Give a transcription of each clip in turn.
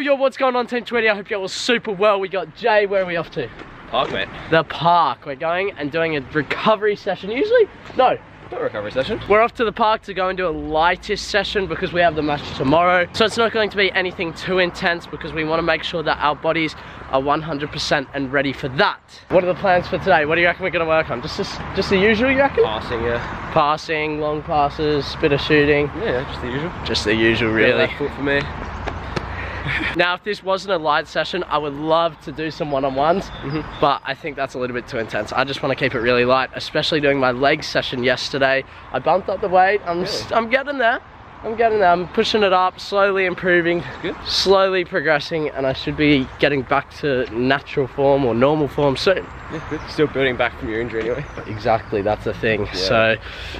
Yo, what's going on, Team 20? I hope you're all super well. We got Jay. Where are we off to? Park, mate. The park. We're going and doing a recovery session. Usually, no. Not a recovery session. We're off to the park to go and do a lightest session because we have the match tomorrow. So it's not going to be anything too intense because we want to make sure that our bodies are 100% and ready for that. What are the plans for today? What do you reckon we're going to work on? Just the usual, you reckon? Passing, yeah. Passing, long passes, bit of shooting. Yeah, just the usual. Just the usual, really. Left foot for me. Now, if this wasn't a light session, I would love to do some one-on-ones, but I think that's a little bit too intense. I just want to keep it really light, especially doing my leg session yesterday. I bumped up the weight. I'm getting there. I'm pushing it up, slowly improving, slowly progressing, and I should be getting back to natural form or normal form soon. Yeah, good. Still building back from your injury anyway. Exactly, that's the thing. Yeah. So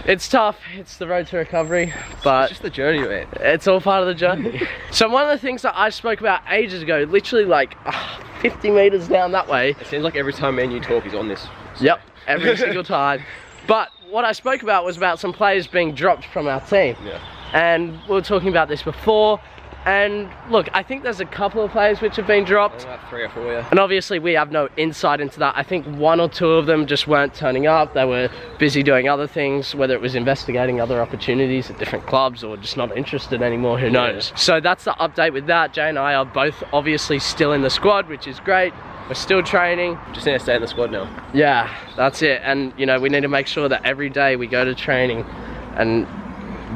it's tough. It's the road to recovery, but it's just the journey, mate. It's all part of the journey. So one of the things that I spoke about ages ago, literally like 50 meters down that way. It seems like every time me and you talk, he's on this. So. Yep, every single time. But what I spoke about was about some players being dropped from our team. Yeah. And we were talking about this before, and look, I think there's a couple of players which have been dropped. About 3 or 4, yeah. And obviously we have no insight into that. I think 1 or 2 of them just weren't turning up. They were busy doing other things, whether it was investigating other opportunities at different clubs or just not interested anymore, who knows. So that's the update with that. Jay and I are both obviously still in the squad, which is great. We're still training. Just need to stay in the squad now. Yeah, that's it. And you know, we need to make sure that every day we go to training and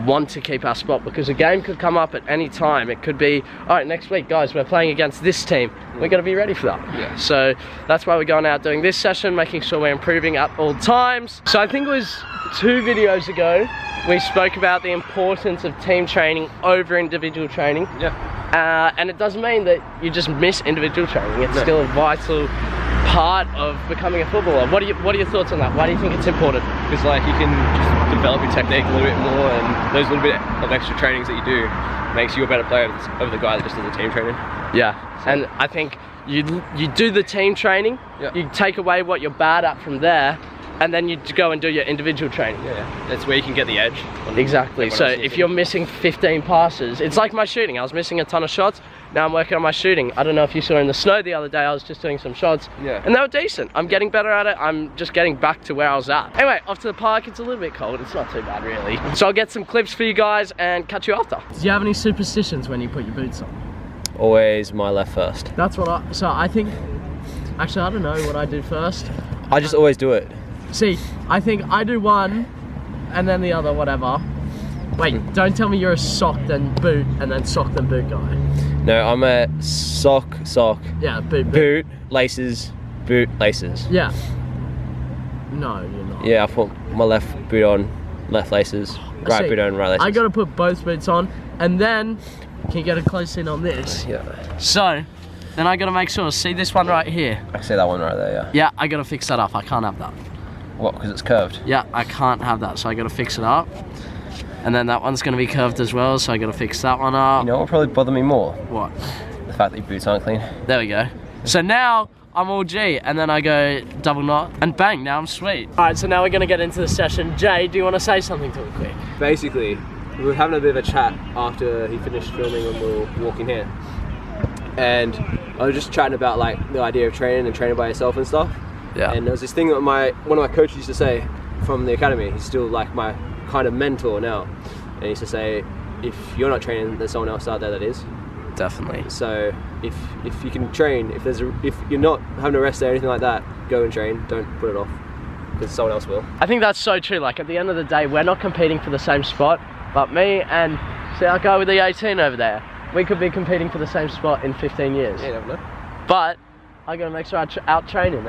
want to keep our spot, because a game could come up at any time. It could be, all right, next week, guys, we're playing against this team. We're going to be ready for that. Yeah. So that's why we're going out doing this session, making sure we're improving at all times. So I think it was 2 videos ago, we spoke about the importance of team training over individual training. Yeah. And it doesn't mean that you just miss individual training. It's still a vital part of becoming a footballer. What are your thoughts on that? Why do you think it's important? Because like you can just develop your technique a little bit more, and those little bit of extra trainings that you do makes you a better player over the guy that just does the team training. Yeah, and I think you do the team training, you take away what you're bad at from there, and then you go and do your individual training. Yeah, that's where you can get the edge. Exactly. So if you're missing 15 passes, it's like my shooting. I was missing a ton of shots. Now I'm working on my shooting. I don't know if you saw in the snow the other day, I was just doing some shots. Yeah. And they were decent. I'm getting better at it. I'm just getting back to where I was at. Anyway, off to the park. It's a little bit cold. It's not too bad, really. So I'll get some clips for you guys and catch you after. Do you have any superstitions when you put your boots on? Always my left first. That's what I think, actually I don't know what I do first. I just always do it. See, I think I do one and then the other, whatever. Wait, don't tell me you're a sock then boot and then sock then boot guy. No, I'm a sock. Yeah, boot, laces, boot, laces. Yeah. No, you're not. Yeah, I put my left boot on, left laces, right boot on, right laces. I gotta put both boots on, and then, can you get a close in on this? Yeah. So, then I gotta make sure, see this one right here? I see that one right there, yeah. Yeah, I gotta fix that up. I can't have that. What, because it's curved? Yeah, I can't have that, so I gotta fix it up. And then that one's gonna be curved as well, so I gotta fix that one up. You know what would probably bother me more? What? The fact that your boots aren't clean. There we go. So now I'm all G, and then I go double knot, and bang, now I'm sweet. All right, so now we're gonna get into the session. Jay, do you wanna say something to it quick? Basically, we were having a bit of a chat after he finished filming when we were walking here. And I was just chatting about like the idea of training and training by yourself and stuff. Yeah. And there was this thing that one of my coaches used to say from the academy. He's still like my kind of mentor now, and he used to say, if you're not training, there's someone else out there that is. Definitely. So if you can train, if you're not having a rest day or anything like that, go and train. Don't put it off, because someone else will. I think that's so true. Like at the end of the day, we're not competing for the same spot, but me and see our guy with the 18 over there, we could be competing for the same spot in 15 years. Yeah, you never know. But I gotta make sure I out-train him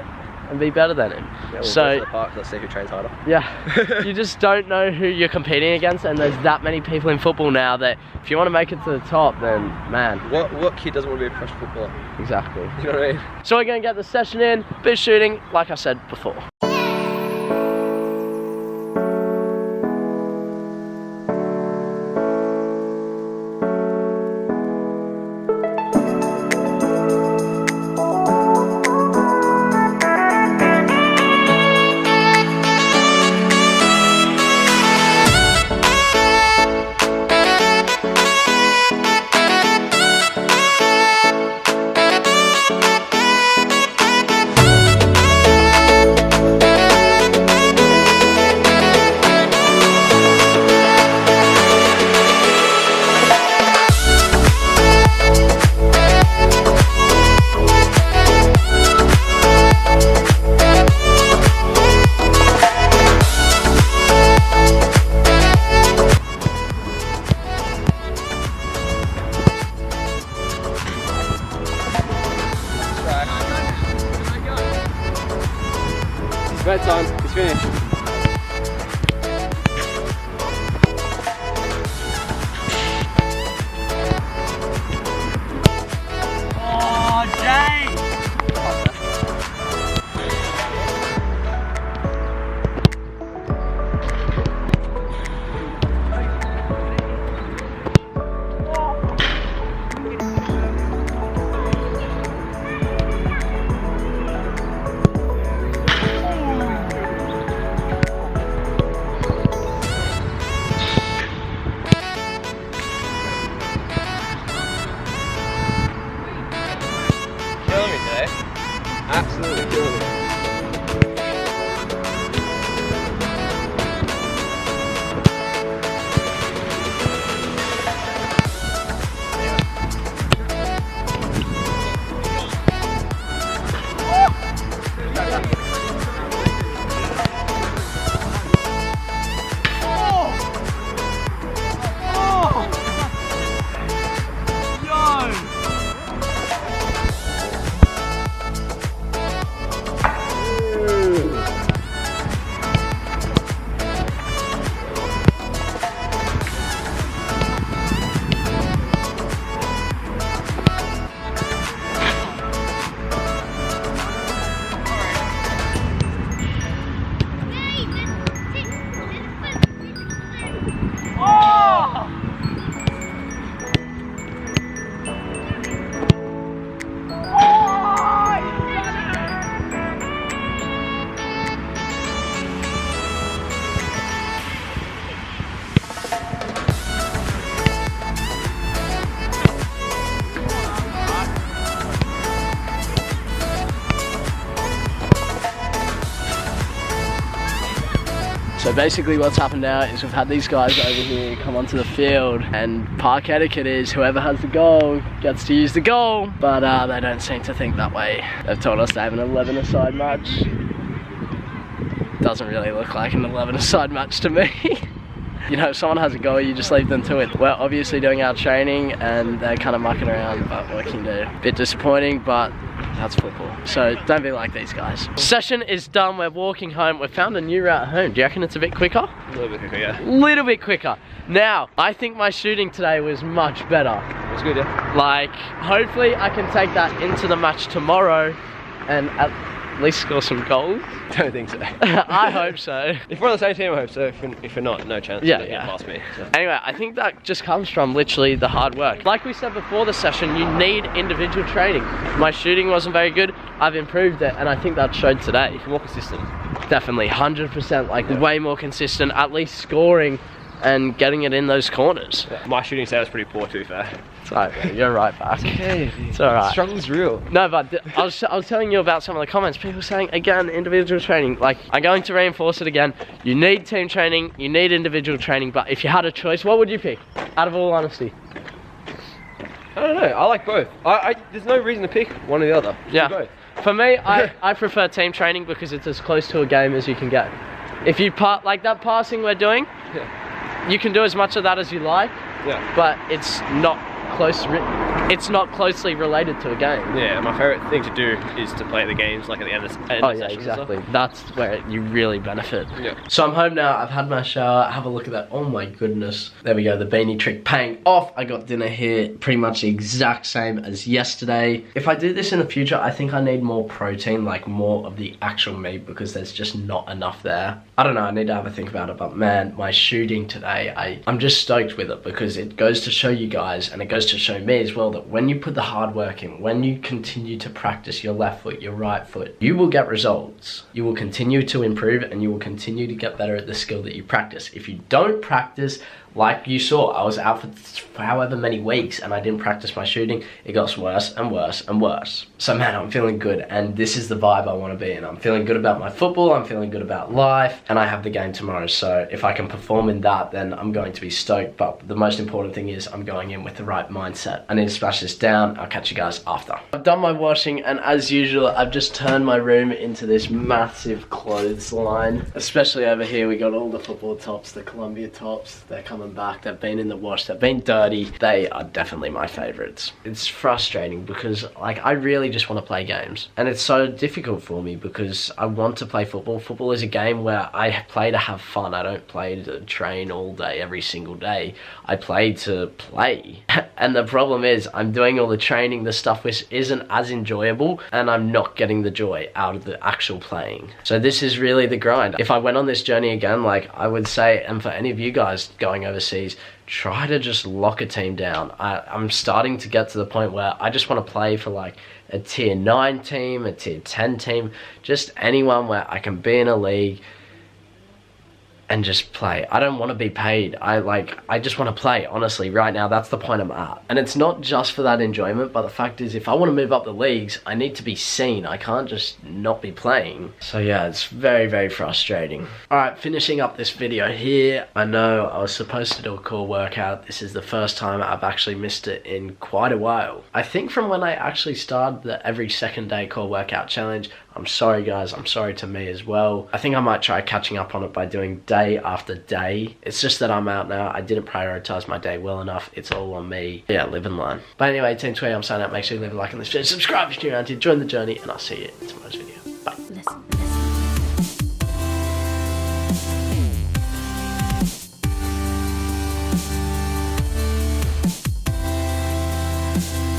and be better than him. Yeah, we'll go to the park, let's see who trains harder. Yeah, you just don't know who you're competing against, and there's that many people in football now that if you want to make it to the top, then man. What kid doesn't want to be a professional footballer? Exactly. You know what I mean? So we're gonna get the session in, bit of shooting, like I said before. bedtime. It's finished. Absolutely killing it. So basically what's happened now is we've had these guys over here come onto the field, and park etiquette is whoever has the goal gets to use the goal, but they don't seem to think that way. They've told us they have an 11-a-side match. Doesn't really look like an 11-a-side match to me. You know, if someone has a goal, you just leave them to it. We're obviously doing our training and they're kind of mucking around, but what can you do? Bit disappointing, but that's football. So don't be like these guys. Session is done, we're walking home. We've found a new route home. Do you reckon it's a bit quicker? A little bit quicker, yeah. Little bit quicker. Now, I think my shooting today was much better. It was good, yeah. Like, hopefully I can take that into the match tomorrow and at least score some goals. Don't think so. I hope so. If we're on the same team, I hope so. If we're not, no chance. Yeah, to get past me. So. Anyway, I think that just comes from literally the hard work. Like we said before the session, you need individual training. My shooting wasn't very good. I've improved it, and I think that showed today. More consistent. Definitely, 100%. Like way more consistent. At least scoring and getting it in those corners. Yeah. My shooting today was pretty poor, to be fair. It's alright, man. You're right back. Okay. It's alright. Struggle's real. No, but I was telling you about some of the comments. People saying, again, individual training. Like, I'm going to reinforce it again. You need team training, you need individual training, but if you had a choice, what would you pick? Out of all honesty. I don't know. I like both. There's no reason to pick one or the other. Yeah. Both. For me, I prefer team training because it's as close to a game as you can get. If you like that passing we're doing, yeah. You can do as much of that as you like, yeah. But it's not closely related to a game. Yeah, my favourite thing to do is to play the games like at the end of the Oh yeah, exactly. That's where you really benefit. Yeah. So I'm home now, I've had my shower, have a look at that. Oh my goodness. There we go, the beanie trick paying off. I got dinner here, pretty much the exact same as yesterday. If I do this in the future, I think I need more protein, like more of the actual meat, because there's just not enough there. I don't know, I need to have a think about it, but man, my shooting today, I'm just stoked with it because it goes to show you guys, and it goes to show me as well, that when you put the hard work in, when you continue to practice your left foot, your right foot, you will get results. You will continue to improve and you will continue to get better at the skill that you practice. If you don't practice, like you saw, I was out for however many weeks and I didn't practice my shooting, it got worse and worse and worse. So man, I'm feeling good, and this is the vibe I want to be in. I'm feeling good about my football, I'm feeling good about life, and I have the game tomorrow. So if I can perform in that, then I'm going to be stoked. But the most important thing is I'm going in with the right mindset. I need to splash this down. I'll catch you guys after. I've done my washing, and as usual, I've just turned my room into this massive clothes line. Especially over here, we got all the football tops, the Columbia tops. They're coming coming back. They've been in the wash, they've been dirty. They are definitely my favorites. It's frustrating because like I really just want to play games, and it's so difficult for me because I want to play football. Football is a game where I play to have fun. I don't play to train all day every single day. I play to play. And the problem is I'm doing all the training, the stuff which isn't as enjoyable, and I'm not getting the joy out of the actual playing. So this is really the grind. If I went on this journey again, like I would say, and for any of you guys going overseas, try to just lock a team down. I'm starting to get to the point where I just want to play for like a tier 9 team, a tier 10 team, just anyone where I can be in a league and just play. I don't want to be paid. I just want to play. Honestly, right now, that's the point I'm at. And it's not just for that enjoyment, but the fact is, if I want to move up the leagues, I need to be seen. I can't just not be playing. So yeah, it's very, very frustrating. All right, finishing up this video here. I know I was supposed to do a core workout. This is the first time I've actually missed it in quite a while. I think from when I actually started the every second day core workout challenge. I'm sorry guys, I'm sorry to me as well. I think I might try catching up on it by doing day after day. It's just that I'm out now. I didn't prioritize my day well enough. It's all on me. Yeah, live and learn. But anyway, Team Twee, I'm signing out. Make sure you leave a like on this video, subscribe if you're new around here, join the journey, and I'll see you in tomorrow's video.